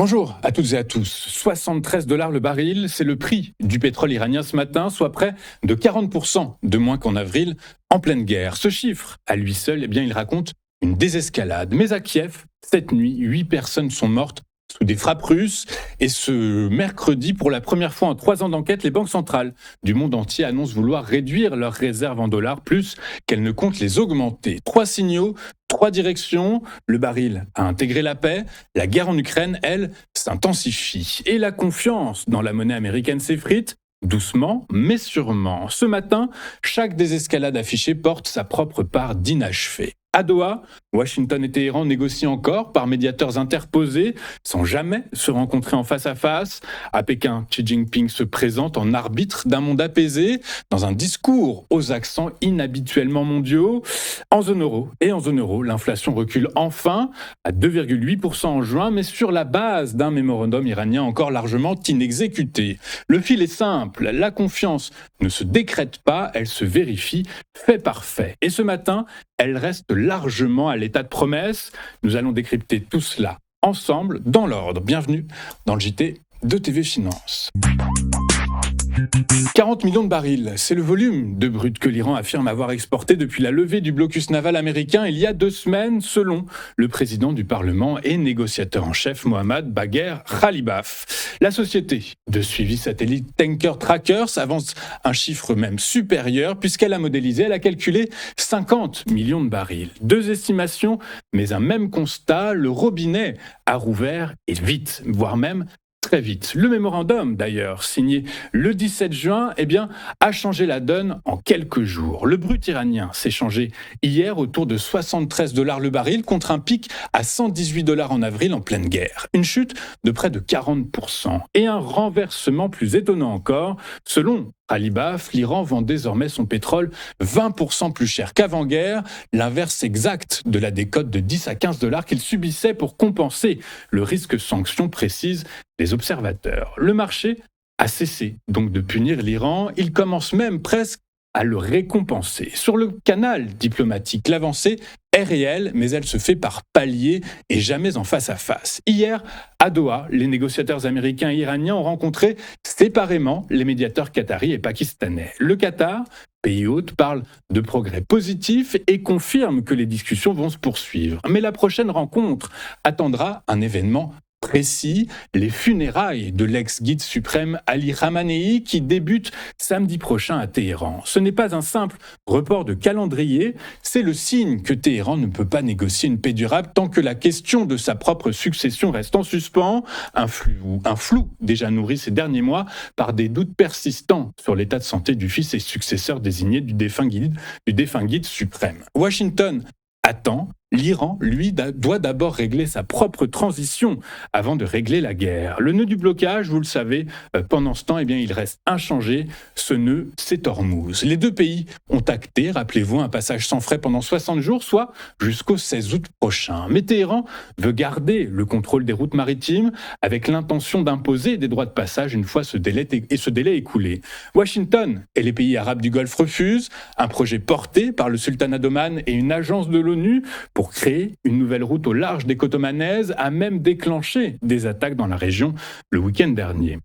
Bonjour à toutes et à tous. 73 dollars le baril, c'est le prix du pétrole iranien ce matin, soit près de 40% de moins qu'en avril, en pleine guerre. Ce chiffre, à lui seul, il raconte une désescalade. Mais à Kiev, cette nuit, 8 personnes sont mortes sous des frappes russes. Et ce mercredi, pour la première fois en 3 ans d'enquête, les banques centrales du monde entier annoncent vouloir réduire leurs réserves en dollars, plus qu'elles ne comptent les augmenter. 3 signaux, 3 directions. Le baril a intégré la paix. La guerre en Ukraine, elle, s'intensifie. Et la confiance dans la monnaie américaine s'effrite. Doucement, mais sûrement. Ce matin, chaque désescalade affichée porte sa propre part d'inachevé. À Doha, Washington et Téhéran négocient encore par médiateurs interposés, sans jamais se rencontrer en face à face. À Pékin, Xi Jinping se présente en arbitre d'un monde apaisé, dans un discours aux accents inhabituellement mondiaux. En zone euro, l'inflation recule enfin à 2,8% en juin, mais sur la base d'un mémorandum iranien encore largement inexécuté. Le fil est simple, la confiance ne se décrète pas, elle se vérifie fait par fait. Et ce matin, elle reste largement à l'état de promesse. Nous allons décrypter tout cela ensemble, dans l'ordre. Bienvenue dans le JT de TV Finance. 40 millions de barils, c'est le volume de brut que l'Iran affirme avoir exporté depuis la levée du blocus naval américain il y a 2 semaines, selon le président du Parlement et négociateur en chef Mohammad Bagher Khalibaf. La société de suivi satellite Tanker Trackers avance un chiffre même supérieur puisqu'elle a calculé 50 millions de barils. 2 estimations, mais un même constat, le robinet a rouvert et vite, voire même très vite. Le mémorandum, d'ailleurs, signé le 17 juin, a changé la donne en quelques jours. Le brut iranien s'est changé hier autour de 73 dollars le baril contre un pic à 118 dollars en avril en pleine guerre. Une chute de près de 40%. Et un renversement plus étonnant encore, selon Khalibaf, l'Iran vend désormais son pétrole 20% plus cher qu'avant-guerre, l'inverse exact de la décote de 10 à 15 dollars qu'il subissait pour compenser le risque sanction, précise les observateurs. Le marché a cessé donc de punir l'Iran, il commence même presque à le récompenser. Sur le canal diplomatique, l'avancée est réelle, mais elle se fait par paliers et jamais en face à face. Hier, à Doha, les négociateurs américains et iraniens ont rencontré séparément les médiateurs qataris et pakistanais. Le Qatar, pays hôte, parle de progrès positifs et confirme que les discussions vont se poursuivre. Mais la prochaine rencontre attendra un événement précis, les funérailles de l'ex-guide suprême Ali Khamenei qui débute samedi prochain à Téhéran. Ce n'est pas un simple report de calendrier, c'est le signe que Téhéran ne peut pas négocier une paix durable tant que la question de sa propre succession reste en suspens, un flou déjà nourri ces derniers mois par des doutes persistants sur l'état de santé du fils et successeur désigné du défunt guide suprême. Washington attend. L'Iran, lui, doit d'abord régler sa propre transition avant de régler la guerre. Le nœud du blocage, vous le savez, pendant ce temps, il reste inchangé. Ce nœud, c'est Hormuz. Les 2 pays ont acté, rappelez-vous, un passage sans frais pendant 60 jours, soit jusqu'au 16 août prochain. Mais Téhéran veut garder le contrôle des routes maritimes avec l'intention d'imposer des droits de passage une fois ce délai écoulé. Washington et les pays arabes du Golfe refusent un projet porté par le sultanat d'Oman et une agence de l'ONU pour créer une nouvelle route au large des côtes omanaises, a même déclenché des attaques dans la région le week-end dernier.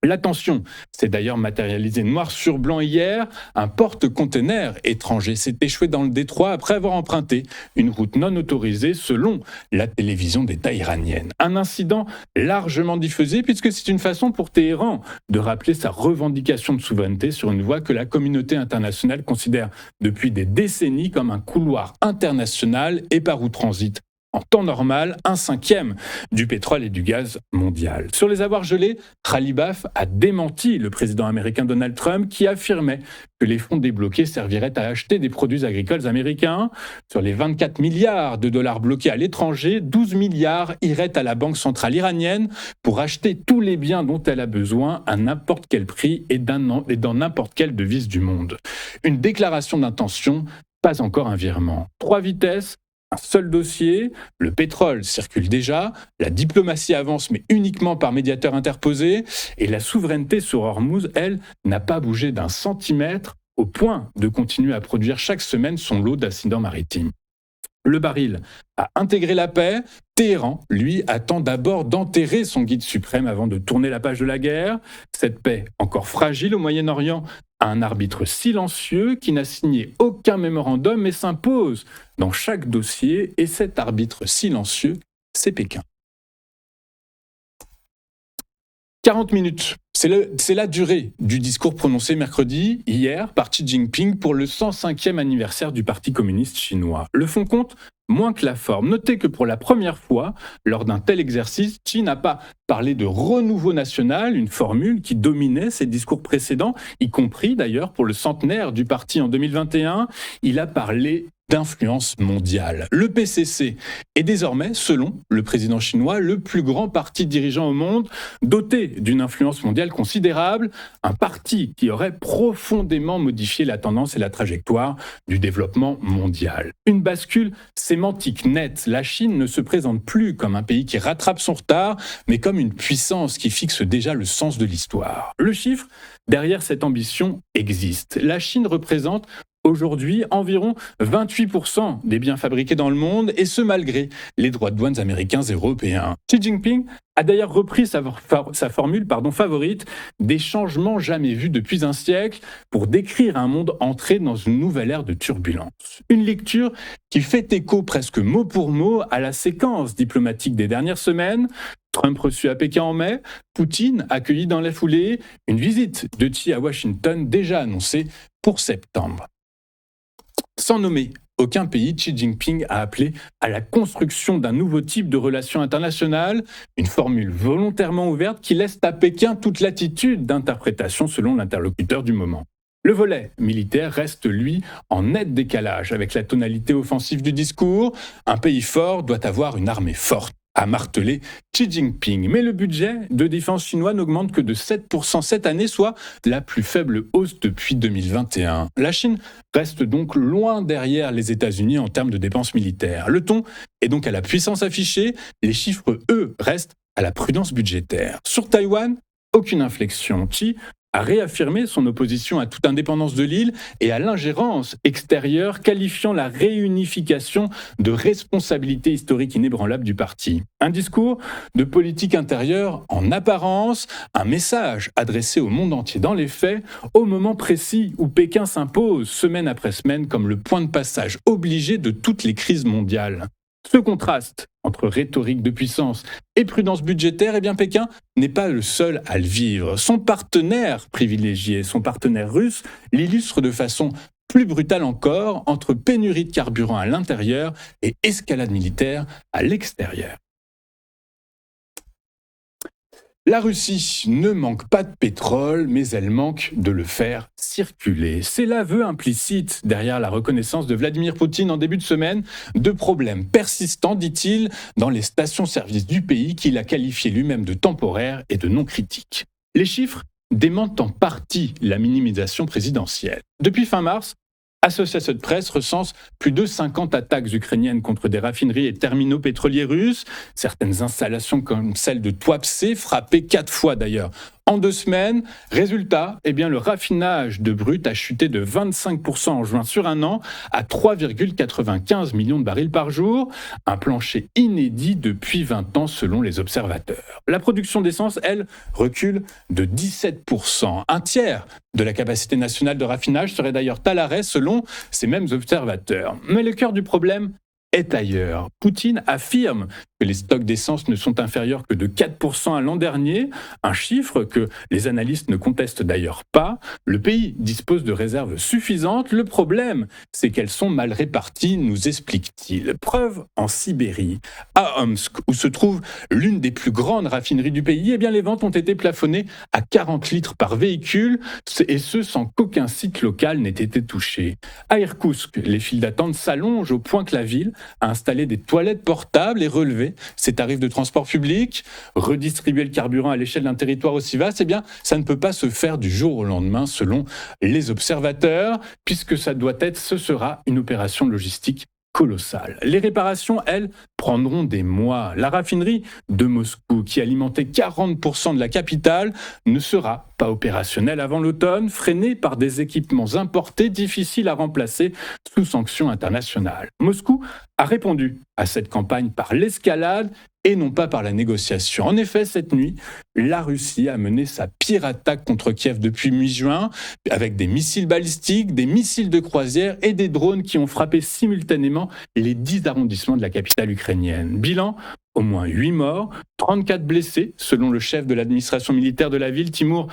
La tension s'est d'ailleurs matérialisée noir sur blanc hier. Un porte-container étranger s'est échoué dans le détroit après avoir emprunté une route non autorisée selon la télévision d'État iranienne. Un incident largement diffusé puisque c'est une façon pour Téhéran de rappeler sa revendication de souveraineté sur une voie que la communauté internationale considère depuis des décennies comme un couloir international et par où transite en temps normal, 1/5 du pétrole et du gaz mondial. Sur les avoirs gelés, Khalibaf a démenti le président américain Donald Trump qui affirmait que les fonds débloqués serviraient à acheter des produits agricoles américains. Sur les 24 milliards de dollars bloqués à l'étranger, 12 milliards iraient à la banque centrale iranienne pour acheter tous les biens dont elle a besoin à n'importe quel prix et dans n'importe quelle devise du monde. Une déclaration d'intention, pas encore un virement. 3 vitesses. Un seul dossier, le pétrole circule déjà, la diplomatie avance mais uniquement par médiateurs interposés et la souveraineté sur Hormuz, elle, n'a pas bougé d'un centimètre au point de continuer à produire chaque semaine son lot d'accidents maritimes. Le baril a intégré la paix. Téhéran, lui, attend d'abord d'enterrer son guide suprême avant de tourner la page de la guerre. Cette paix, encore fragile au Moyen-Orient, a un arbitre silencieux qui n'a signé aucun mémorandum mais s'impose dans chaque dossier. Et cet arbitre silencieux, c'est Pékin. 40 minutes, c'est la durée du discours prononcé mercredi, hier, par Xi Jinping pour le 105e anniversaire du Parti communiste chinois. Le fond compte moins que la forme. Notez que pour la première fois, lors d'un tel exercice, Xi n'a pas parlé de renouveau national, une formule qui dominait ses discours précédents, y compris d'ailleurs pour le centenaire du parti en 2021. Il a parlé d'influence mondiale. Le PCC est désormais, selon le président chinois, le plus grand parti dirigeant au monde, doté d'une influence mondiale considérable, un parti qui aurait profondément modifié la tendance et la trajectoire du développement mondial. Une bascule sémantique nette. La Chine ne se présente plus comme un pays qui rattrape son retard, mais comme une puissance qui fixe déjà le sens de l'histoire. Le chiffre derrière cette ambition existe. La Chine représente aujourd'hui environ 28% des biens fabriqués dans le monde, et ce malgré les droits de douane américains et européens. Xi Jinping a d'ailleurs repris sa formule favorite des changements jamais vus depuis un siècle pour décrire un monde entré dans une nouvelle ère de turbulence. Une lecture qui fait écho presque mot pour mot à la séquence diplomatique des dernières semaines. Trump reçu à Pékin en mai, Poutine accueilli dans la foulée, une visite de Xi à Washington déjà annoncée pour septembre. Sans nommer aucun pays, Xi Jinping a appelé à la construction d'un nouveau type de relation internationale, une formule volontairement ouverte qui laisse à Pékin toute latitude d'interprétation selon l'interlocuteur du moment. Le volet militaire reste, lui, en net décalage avec la tonalité offensive du discours. Un pays fort doit avoir une armée forte, a martelé Xi Jinping. Mais le budget de défense chinois n'augmente que de 7% cette année, soit la plus faible hausse depuis 2021. La Chine reste donc loin derrière les États-Unis en termes de dépenses militaires. Le ton est donc à la puissance affichée, les chiffres, eux, restent à la prudence budgétaire. Sur Taïwan, aucune inflexion. Xi a réaffirmé son opposition à toute indépendance de l'île et à l'ingérence extérieure, qualifiant la réunification de responsabilité historique inébranlable du parti. Un discours de politique intérieure en apparence, un message adressé au monde entier dans les faits, au moment précis où Pékin s'impose semaine après semaine comme le point de passage obligé de toutes les crises mondiales. Ce contraste entre rhétorique de puissance et prudence budgétaire, eh bien Pékin n'est pas le seul à le vivre. Son partenaire privilégié, son partenaire russe, l'illustre de façon plus brutale encore entre pénurie de carburant à l'intérieur et escalade militaire à l'extérieur. La Russie ne manque pas de pétrole, mais elle manque de le faire circuler. C'est l'aveu implicite derrière la reconnaissance de Vladimir Poutine en début de semaine de problèmes persistants, dit-il, dans les stations-service du pays qu'il a qualifiées lui-même de temporaires et de non critiques. Les chiffres démentent en partie la minimisation présidentielle. Depuis fin mars, Associated Press recense plus de 50 attaques ukrainiennes contre des raffineries et terminaux pétroliers russes, certaines installations comme celle de Tuapse frappées 4 fois d'ailleurs en 2 semaines. Résultat, eh bien, le raffinage de brut a chuté de 25% en juin sur un an à 3,95 millions de barils par jour, un plancher inédit depuis 20 ans selon les observateurs. La production d'essence, elle, recule de 17%. Un tiers de la capacité nationale de raffinage serait d'ailleurs à l'arrêt selon ces mêmes observateurs. Mais le cœur du problème est ailleurs. Poutine affirme que les stocks d'essence ne sont inférieurs que de 4% à l'an dernier, un chiffre que les analystes ne contestent d'ailleurs pas. Le pays dispose de réserves suffisantes. Le problème, c'est qu'elles sont mal réparties, nous explique-t-il. Preuve en Sibérie, à Omsk, où se trouve l'une des plus grandes raffineries du pays, eh bien les ventes ont été plafonnées à 40 litres par véhicule, et ce sans qu'aucun site local n'ait été touché. À Irkoutsk, les files d'attente s'allongent au point que la ville a installé des toilettes portables et relevé ses tarifs de transport public. Redistribuer le carburant à l'échelle d'un territoire aussi vaste, eh bien, ça ne peut pas se faire du jour au lendemain selon les observateurs, puisque ce sera une opération logistique colossal. Les réparations, elles, prendront des mois. La raffinerie de Moscou, qui alimentait 40% de la capitale, ne sera pas opérationnelle avant l'automne, freinée par des équipements importés difficiles à remplacer sous sanctions internationales. Moscou a répondu à cette campagne par l'escalade et non pas par la négociation. En effet, cette nuit, la Russie a mené sa pire attaque contre Kiev depuis mi-juin, avec des missiles balistiques, des missiles de croisière et des drones qui ont frappé simultanément les 10 arrondissements de la capitale ukrainienne. Bilan, au moins 8 morts, 34 blessés, selon le chef de l'administration militaire de la ville, Timur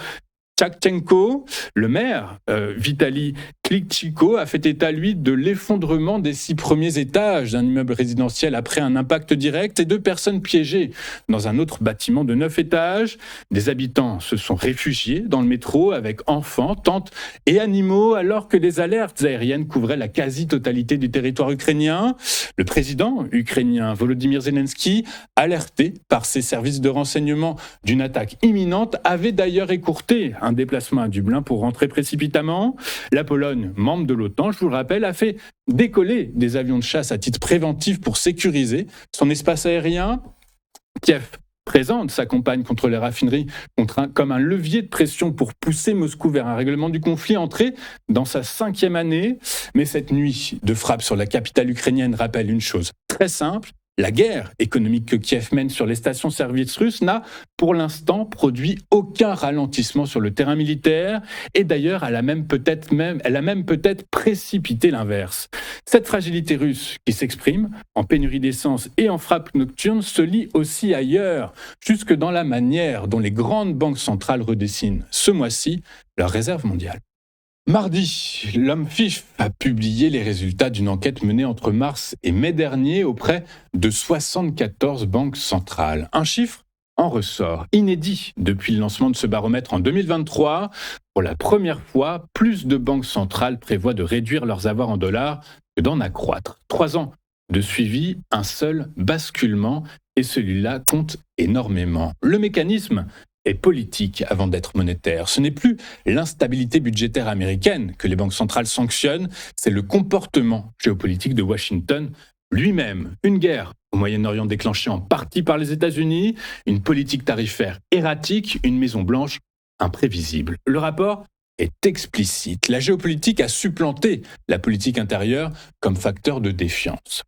Tchakchenko. Le maire, Vitali Klitschko, a fait état, lui, de l'effondrement des 6 premiers étages d'un immeuble résidentiel après un impact direct et 2 personnes piégées dans un autre bâtiment de 9 étages. Des habitants se sont réfugiés dans le métro avec enfants, tantes et animaux alors que des alertes aériennes couvraient la quasi-totalité du territoire ukrainien. Le président ukrainien Volodymyr Zelensky, alerté par ses services de renseignement d'une attaque imminente, avait d'ailleurs écourté un déplacement à Dublin pour rentrer précipitamment. La Pologne, membre de l'OTAN, je vous le rappelle, a fait décoller des avions de chasse à titre préventif pour sécuriser son espace aérien. Kiev présente sa campagne contre les raffineries comme un levier de pression pour pousser Moscou vers un règlement du conflit entré dans sa 5e année. Mais cette nuit de frappe sur la capitale ukrainienne rappelle une chose très simple. La guerre économique que Kiev mène sur les stations-service russes n'a, pour l'instant, produit aucun ralentissement sur le terrain militaire. Et d'ailleurs, elle a même peut-être précipité l'inverse. Cette fragilité russe qui s'exprime en pénurie d'essence et en frappe nocturne se lit aussi ailleurs, jusque dans la manière dont les grandes banques centrales redessinent ce mois-ci leurs réserves mondiales. Mardi, l'homme FIF a publié les résultats d'une enquête menée entre mars et mai dernier auprès de 74 banques centrales. Un chiffre en ressort, inédit depuis le lancement de ce baromètre en 2023. Pour la première fois, plus de banques centrales prévoient de réduire leurs avoirs en dollars que d'en accroître. 3 ans de suivi, un seul basculement, et celui-là compte énormément. Le mécanisme est politique avant d'être monétaire. Ce n'est plus l'instabilité budgétaire américaine que les banques centrales sanctionnent, c'est le comportement géopolitique de Washington lui-même. Une guerre au Moyen-Orient déclenchée en partie par les États-Unis, une politique tarifaire erratique, une Maison-Blanche imprévisible. Le rapport est explicite. La géopolitique a supplanté la politique intérieure comme facteur de défiance.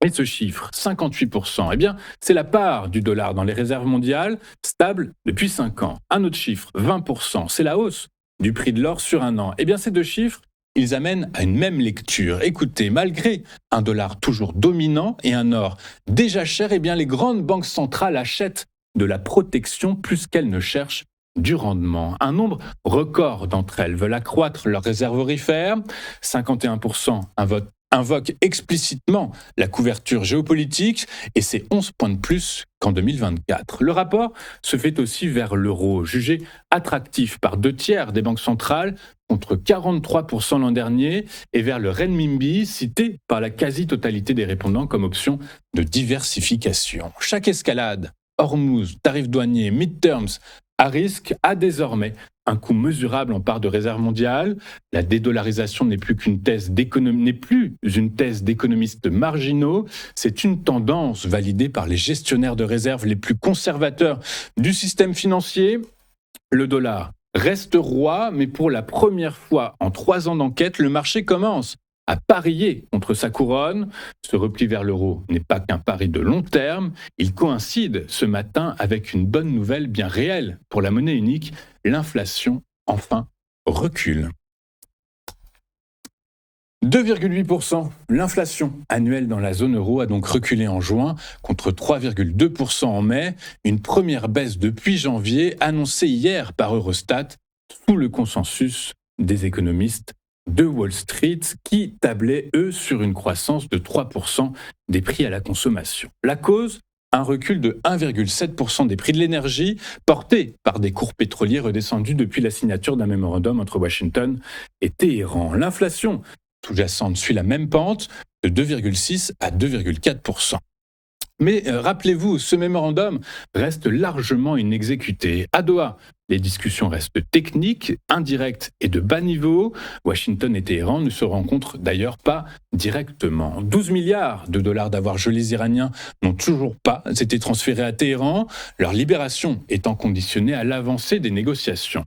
Et ce chiffre, 58%, eh bien, c'est la part du dollar dans les réserves mondiales, stable depuis 5 ans. Un autre chiffre, 20%, c'est la hausse du prix de l'or sur un an. Eh bien, ces 2 chiffres, ils amènent à une même lecture. Écoutez, malgré un dollar toujours dominant et un or déjà cher, eh bien, les grandes banques centrales achètent de la protection plus qu'elles ne cherchent du rendement. Un nombre record d'entre elles veulent accroître leurs réserves aurifères. 51% invoque explicitement la couverture géopolitique et c'est 11 points de plus qu'en 2024. Le rapport se fait aussi vers l'euro, jugé attractif par 2/3 des banques centrales contre 43% l'an dernier, et vers le renminbi, cité par la quasi-totalité des répondants comme option de diversification. Chaque escalade, Hormuz, tarifs douaniers, midterms, à risque, a désormais un coût mesurable en part de réserve mondiale. La dédollarisation n'est plus une thèse d'économistes marginaux, c'est une tendance validée par les gestionnaires de réserves les plus conservateurs du système financier. Le dollar reste roi, mais pour la première fois en 3 ans d'enquête, le marché commence à parier contre sa couronne. Ce repli vers l'euro n'est pas qu'un pari de long terme, il coïncide ce matin avec une bonne nouvelle bien réelle pour la monnaie unique, l'inflation enfin recule. 2,8%. L'inflation annuelle dans la zone euro a donc reculé en juin contre 3,2% en mai, une première baisse depuis janvier annoncée hier par Eurostat sous le consensus des économistes de Wall Street qui tablaient, eux, sur une croissance de 3% des prix à la consommation. La cause ? Un recul de 1,7% des prix de l'énergie, porté par des cours pétroliers redescendus depuis la signature d'un mémorandum entre Washington et Téhéran. L'inflation sous-jacente suit la même pente de 2,6 à 2,4%. Mais rappelez-vous, ce mémorandum reste largement inexécuté. À Doha, les discussions restent techniques, indirectes et de bas niveau. Washington et Téhéran ne se rencontrent d'ailleurs pas directement. 12 milliards de dollars d'avoirs gelés iraniens n'ont toujours pas été transférés à Téhéran, leur libération étant conditionnée à l'avancée des négociations.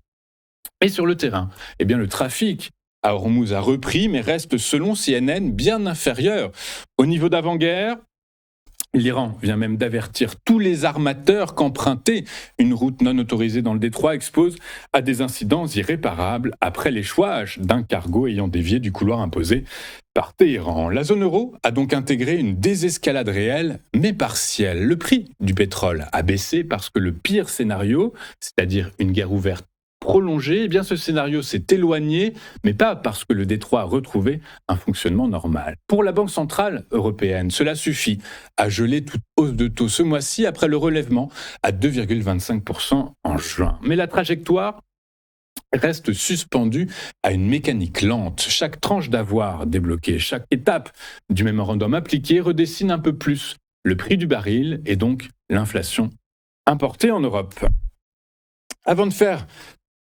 Et sur le terrain, le trafic à Hormuz a repris, mais reste, selon CNN, bien inférieur au niveau d'avant-guerre. L'Iran vient même d'avertir tous les armateurs qu'emprunter une route non autorisée dans le détroit expose à des incidents irréparables après l'échouage d'un cargo ayant dévié du couloir imposé par Téhéran. La zone euro a donc intégré une désescalade réelle, mais partielle. Le prix du pétrole a baissé parce que le pire scénario, c'est-à-dire une guerre ouverte prolongée, ce scénario s'est éloigné, mais pas parce que le détroit a retrouvé un fonctionnement normal. Pour la Banque centrale européenne, cela suffit à geler toute hausse de taux ce mois-ci après le relèvement à 2,25% en juin. Mais la trajectoire reste suspendue à une mécanique lente. Chaque tranche d'avoir débloquée, chaque étape du mémorandum appliqué redessine un peu plus le prix du baril et donc l'inflation importée en Europe. Avant de faire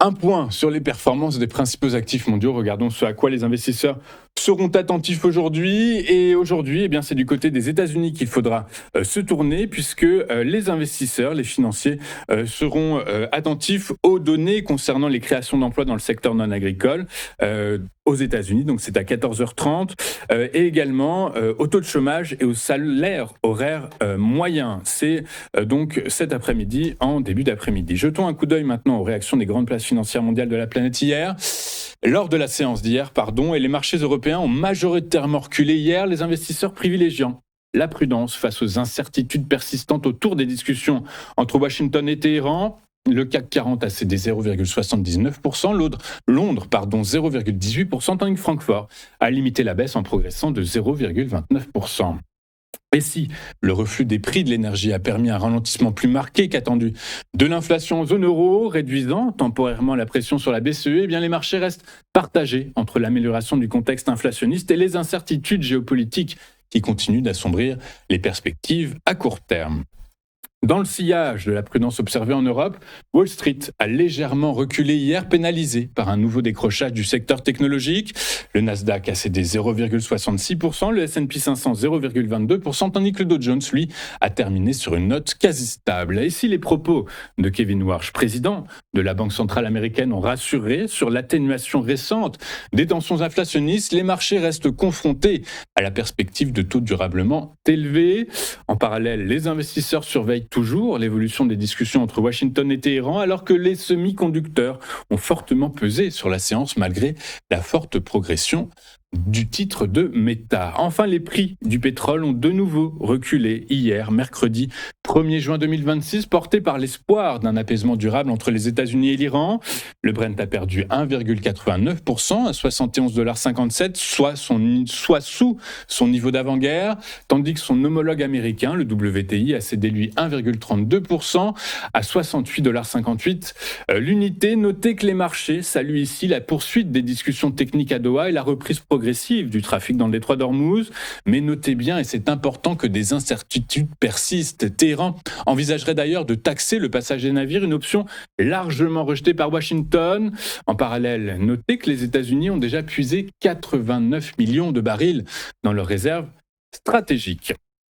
un point sur les performances des principaux actifs mondiaux. Regardons ce à quoi les investisseurs seront attentifs aujourd'hui. Et aujourd'hui, c'est du côté des États-Unis qu'il faudra se tourner, puisque les investisseurs, les financiers, seront attentifs aux données concernant les créations d'emplois dans le secteur non agricole aux États-Unis. Donc c'est à 14h30. Et également au taux de chômage et au salaire horaire moyen. C'est donc cet après-midi, en début d'après-midi. Jetons un coup d'œil maintenant aux réactions des grandes places financières mondiales de la planète lors de la séance d'hier, et les marchés européens ont majoritairement reculé hier, les investisseurs privilégiant la prudence face aux incertitudes persistantes autour des discussions entre Washington et Téhéran. Le CAC 40 a cédé 0,79%, Londres 0,18%, tandis que Francfort a limité la baisse en progressant de 0,29%. Et si le reflux des prix de l'énergie a permis un ralentissement plus marqué qu'attendu de l'inflation en zone euro, réduisant temporairement la pression sur la BCE, les marchés restent partagés entre l'amélioration du contexte inflationniste et les incertitudes géopolitiques qui continuent d'assombrir les perspectives à court terme. Dans le sillage de la prudence observée en Europe, Wall Street a légèrement reculé hier, pénalisé par un nouveau décrochage du secteur technologique. Le Nasdaq a cédé 0,66%, le S&P 500 0,22%, tandis que le Dow Jones, lui, a terminé sur une note quasi stable. Et si les propos de Kevin Warsh, président de la Banque centrale américaine, ont rassuré sur l'atténuation récente des tensions inflationnistes, les marchés restent confrontés à la perspective de taux durablement élevés. En parallèle, les investisseurs surveillent toujours l'évolution des discussions entre Washington et Téhéran, alors que les semi-conducteurs ont fortement pesé sur la séance malgré la forte progression du titre de Meta. Enfin, les prix du pétrole ont de nouveau reculé hier, mercredi 1er juin 2026, porté par l'espoir d'un apaisement durable entre les États-Unis et l'Iran. Le Brent a perdu 1,89% à 71,57 $, soit sous son niveau d'avant-guerre, tandis que son homologue américain, le WTI, a cédé lui 1,32% à 68,58 $. L'unité, notez que les marchés saluent ici la poursuite des discussions techniques à Doha et la reprise progressive du trafic dans le détroit d'Ormuz, mais notez bien, et c'est important, que des incertitudes persistent. Téhéran envisagerait d'ailleurs de taxer le passage des navires, une option largement rejetée par Washington. En parallèle, notez que les États-Unis ont déjà puisé 89 millions de barils dans leurs réserves stratégiques.